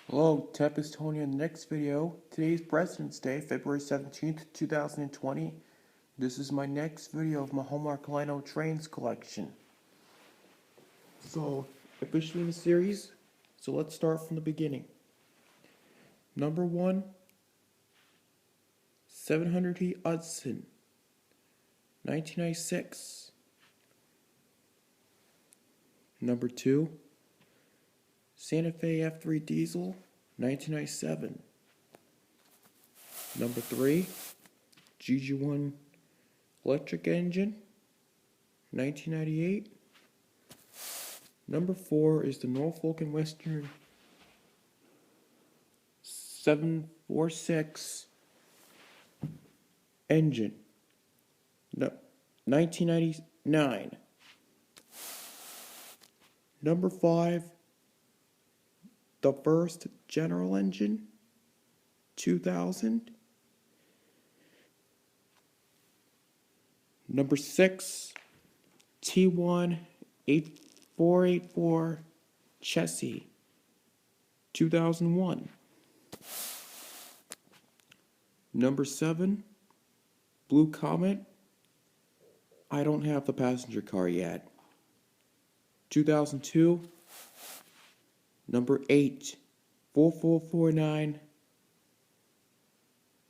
Hello, Tep is Tony in the next video. Today is President's Day, February 17th, 2020. This is my next video of my Hallmark Lionel trains collection. So, officially in the series, so let's start from the beginning. Number 1, 700 Hudson, 1996. Number 2, Santa Fe F3 Diesel, 1997. Number 3, GG1 Electric Engine, 1998. Number 4 is the Norfolk and Western 746 engine, 1999. Number 5, the first General Engine, 2000. Number 6, T1 8484 Chassis, 2001. Number 7, Blue Comet. I don't have the passenger car yet. 2002. Number 8, 4449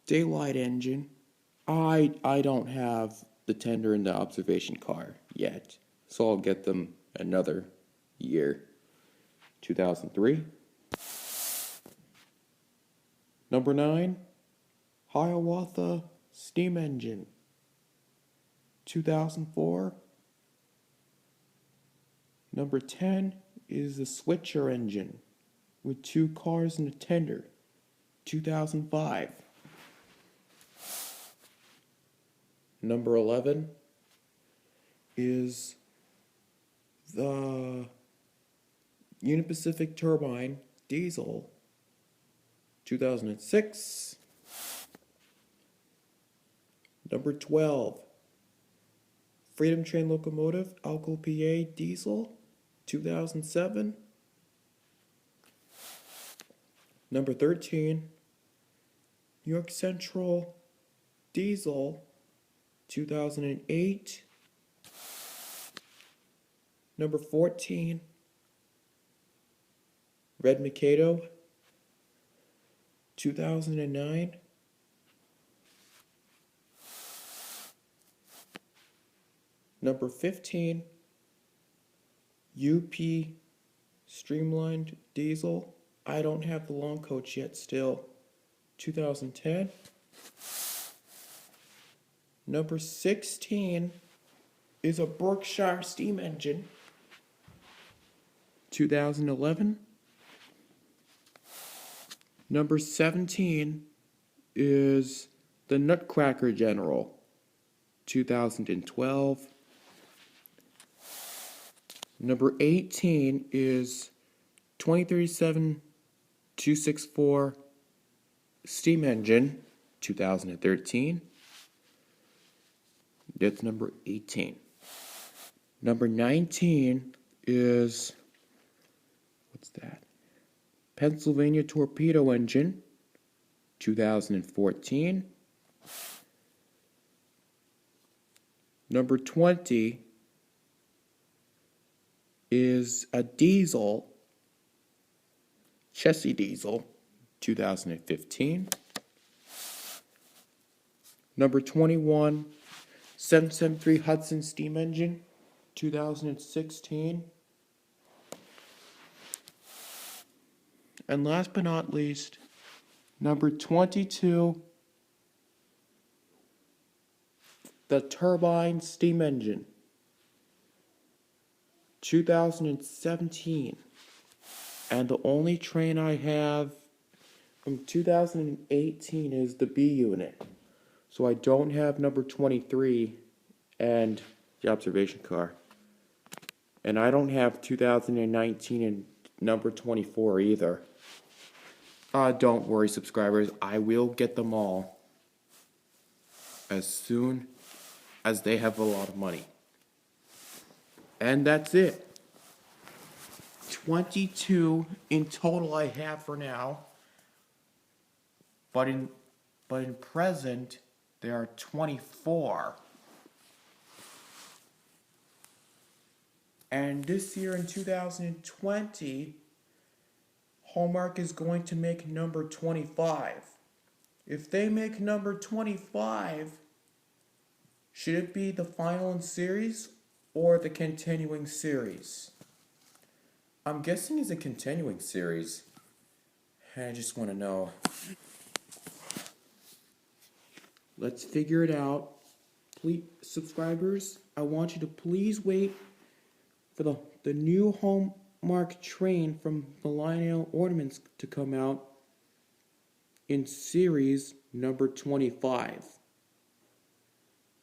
Daylight Engine. I don't have the tender and the observation car yet, so I'll get them another year. 2003. Number 9, Hiawatha Steam Engine, 2004. Number 10 is the Switcher engine with 2 cars and a tender, 2005. Number 11 is the Union Pacific Turbine Diesel, 2006. Number 12, Freedom Train Locomotive Alco PA Diesel, 2007. Number 13, New York Central Diesel, 2008. Number 14, Red Mikado, 2009. Number 15, UP Streamlined Diesel. I don't have the long coach yet still. 2010. Number 16 is a Berkshire steam engine. 2011. Number 17 is the Nutcracker General. 2012. Number 18 is 2037-264 Steam Engine, 2013. That's number 18. Number 19 is, what's that? Pennsylvania Torpedo Engine, 2014. Number 20 is a diesel, Chassis Diesel, 2015. Number 21, 773 Hudson Steam Engine, 2016. And last but not least, number 22, the Turbine Steam Engine, 2017. And the only train I have from 2018 is the B unit. So I don't have number 23 and the observation car. And I don't have 2019 and number 24 either. Don't worry, subscribers. I will get them all as soon as they have a lot of money. And that's it. 22 in total I have for now. But in present there are 24. And this year in 2020, Hallmark is going to make number 25. If they make number 25, should it be the final in series or the continuing series? I'm guessing it's a continuing series. I just want to know. Let's figure it out. Please, subscribers, I want you to please wait for the new Hallmark train from the Lionel ornaments to come out in series number 25.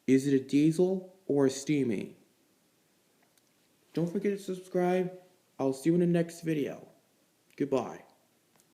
Is it a diesel or a steamy? Don't forget to subscribe. I'll see you in the next video. Goodbye.